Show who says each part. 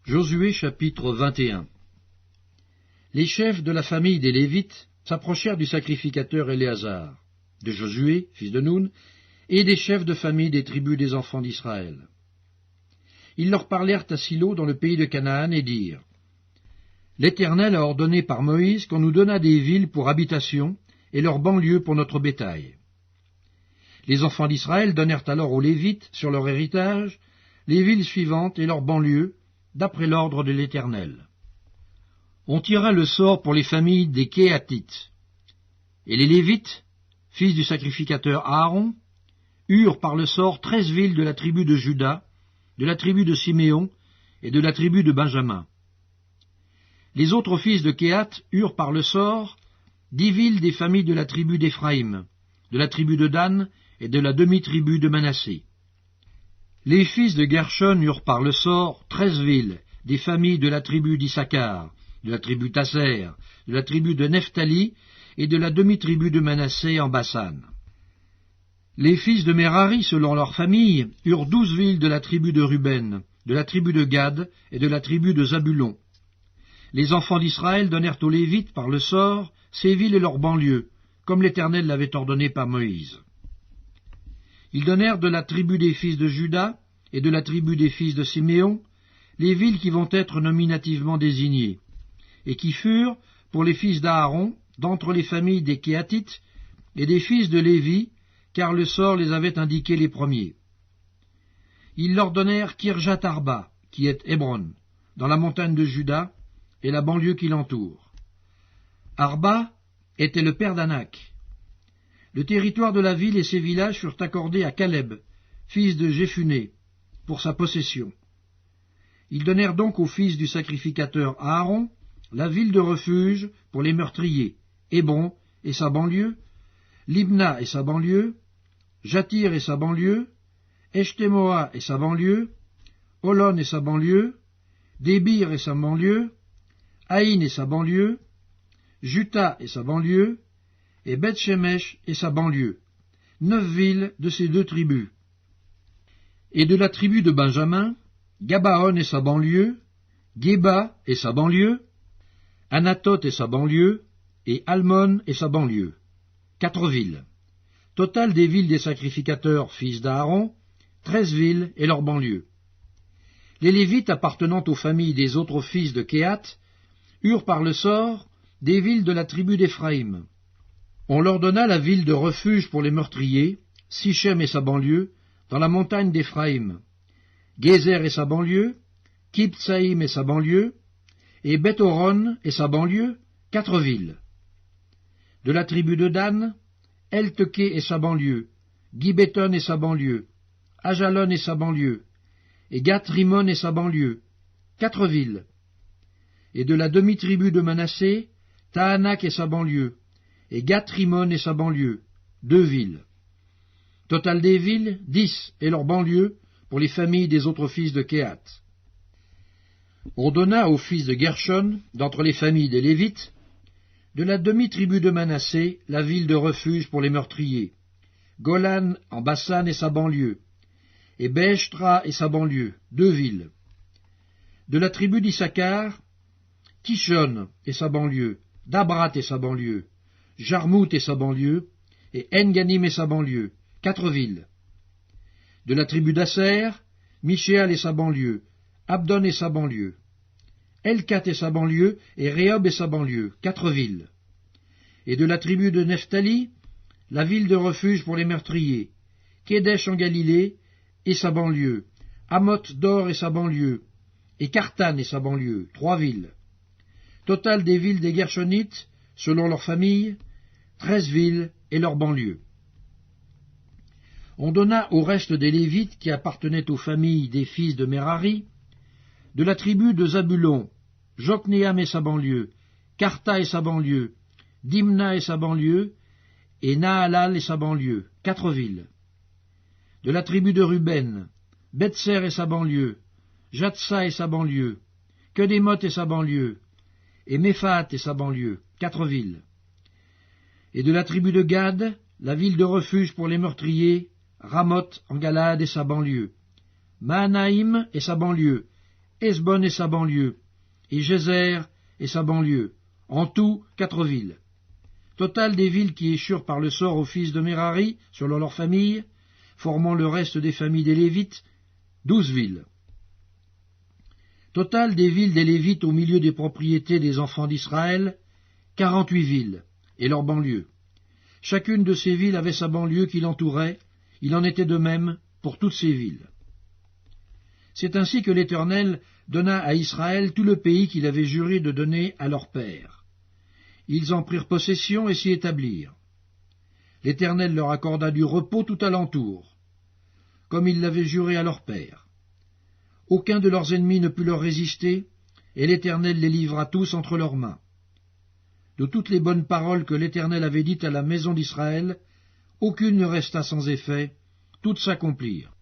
Speaker 1: Josué chapitre 21. Les chefs de la famille des Lévites s'approchèrent du sacrificateur Éléazar, de Josué, fils de Nun, et des chefs de famille des tribus des enfants d'Israël. Ils leur parlèrent à Silo dans le pays de Canaan et dirent : L'Éternel a ordonné par Moïse qu'on nous donnât des villes pour habitation et leurs banlieues pour notre bétail. Les enfants d'Israël donnèrent alors aux Lévites, sur leur héritage, les villes suivantes et leurs banlieues, d'après l'ordre de l'Éternel. On tira le sort pour les familles des Kéhatites. Et les Lévites, fils du sacrificateur Aaron, eurent par le sort 13 villes de la tribu de Juda, de la tribu de Siméon et de la tribu de Benjamin. Les autres fils de Kéhath eurent par le sort 10 villes des familles de la tribu d'Éphraïm, de la tribu de Dan et de la demi-tribu de Manassé. Les fils de Gershon eurent par le sort 13 villes des familles de la tribu d'Issachar, de la tribu d'Aser, de la tribu de Nephtali et de la demi-tribu de Manassé en Bassan. Les fils de Merari, selon leur famille, eurent 12 villes de la tribu de Ruben, de la tribu de Gad et de la tribu de Zabulon. Les enfants d'Israël donnèrent aux Lévites par le sort ces villes et leurs banlieues, comme l'Éternel l'avait ordonné par Moïse. Ils donnèrent de la tribu des fils de Juda et de la tribu des fils de Siméon les villes qui vont être nominativement désignées, et qui furent, pour les fils d'Aaron, d'entre les familles des Kéhatites et des fils de Lévi, car le sort les avait indiqués les premiers. Ils leur donnèrent Kirjat Arba, qui est Hébron, dans la montagne de Juda, et la banlieue qui l'entoure. Arba était le père d'Anak. Le territoire de la ville et ses villages furent accordés à Caleb, fils de Jéphuné, pour sa possession. Ils donnèrent donc aux fils du sacrificateur Aaron la ville de refuge pour les meurtriers, Hébron et sa banlieue, Libna et sa banlieue, Jatir et sa banlieue, Eshtemoa et sa banlieue, Holon et sa banlieue, Débir et sa banlieue, Haïn et sa banlieue, Juta et sa banlieue, et Beth-Shemesh et sa banlieue, 9 villes de ces 2 tribus. Et de la tribu de Benjamin, Gabaon et sa banlieue, Géba et sa banlieue, Anathoth et sa banlieue, et Almon et sa banlieue, 4 villes. Total des villes des sacrificateurs, fils d'Aaron, 13 villes et leurs banlieues. Les Lévites appartenant aux familles des autres fils de Kéhath eurent par le sort des villes de la tribu d'Éphraïm. On leur donna la ville de refuge pour les meurtriers, Sichem et sa banlieue, dans la montagne d'Éphraïm, Gézer et sa banlieue, Kibtsaïm et sa banlieue, et Beth-Horon et sa banlieue, 4 villes. De la tribu de Dan, Elteké et sa banlieue, Gibéton et sa banlieue, Ajalon et sa banlieue, et Gath-Rimon et sa banlieue, 4 villes. Et de la demi-tribu de Manassé, Tahanak et sa banlieue, et Gath-Rimon et sa banlieue, 2 villes. Total des villes, 10 et leurs banlieues pour les familles des autres fils de Kéhath. On donna aux fils de Gershon, d'entre les familles des Lévites, de la demi-tribu de Manassé, la ville de refuge pour les meurtriers, Golan en Bassan et sa banlieue, et Béeshtra et sa banlieue, 2 villes. De la tribu d'Issachar, Kishon et sa banlieue, Dabrat et sa banlieue, Jarmout et sa banlieue, et En-Ganim et sa banlieue, 4 villes. De la tribu d'Aser, Michéal et sa banlieue, Abdon et sa banlieue, Elkat et sa banlieue, et Rehob et sa banlieue, 4 villes. Et de la tribu de Nephtali, la ville de refuge pour les meurtriers, Kédesh en Galilée et sa banlieue, Hamoth d'Or et sa banlieue, et Kartan et sa banlieue, 3 villes. Total des villes des Gershonites, selon leur famille, 13 villes et leurs banlieues. On donna au reste des Lévites qui appartenaient aux familles des fils de Merari, de la tribu de Zabulon, Jokneam et sa banlieue, Karta et sa banlieue, Dimna et sa banlieue, et Nahalal et sa banlieue, 4 villes. De la tribu de Ruben, Betser et sa banlieue, Jatsa et sa banlieue, Kedémoth et sa banlieue, et Méphat et sa banlieue, 4 villes. Et de la tribu de Gad, la ville de refuge pour les meurtriers, Ramoth en Galade et sa banlieue, Mahanaïm et sa banlieue, Hesbon et sa banlieue, et Gézer et sa banlieue, en tout 4 villes. Total des villes qui échurent par le sort aux fils de Mérari, selon leurs familles, formant le reste des familles des Lévites, 12 villes. Total des villes des Lévites au milieu des propriétés des enfants d'Israël, 48 villes, et leurs banlieues. Chacune de ces villes avait sa banlieue qui l'entourait, il en était de même pour toutes ces villes. C'est ainsi que l'Éternel donna à Israël tout le pays qu'il avait juré de donner à leur père. Ils en prirent possession et s'y établirent. L'Éternel leur accorda du repos tout alentour, comme il l'avait juré à leur père. Aucun de leurs ennemis ne put leur résister, et l'Éternel les livra tous entre leurs mains. De toutes les bonnes paroles que l'Éternel avait dites à la maison d'Israël, aucune ne resta sans effet, toutes s'accomplirent.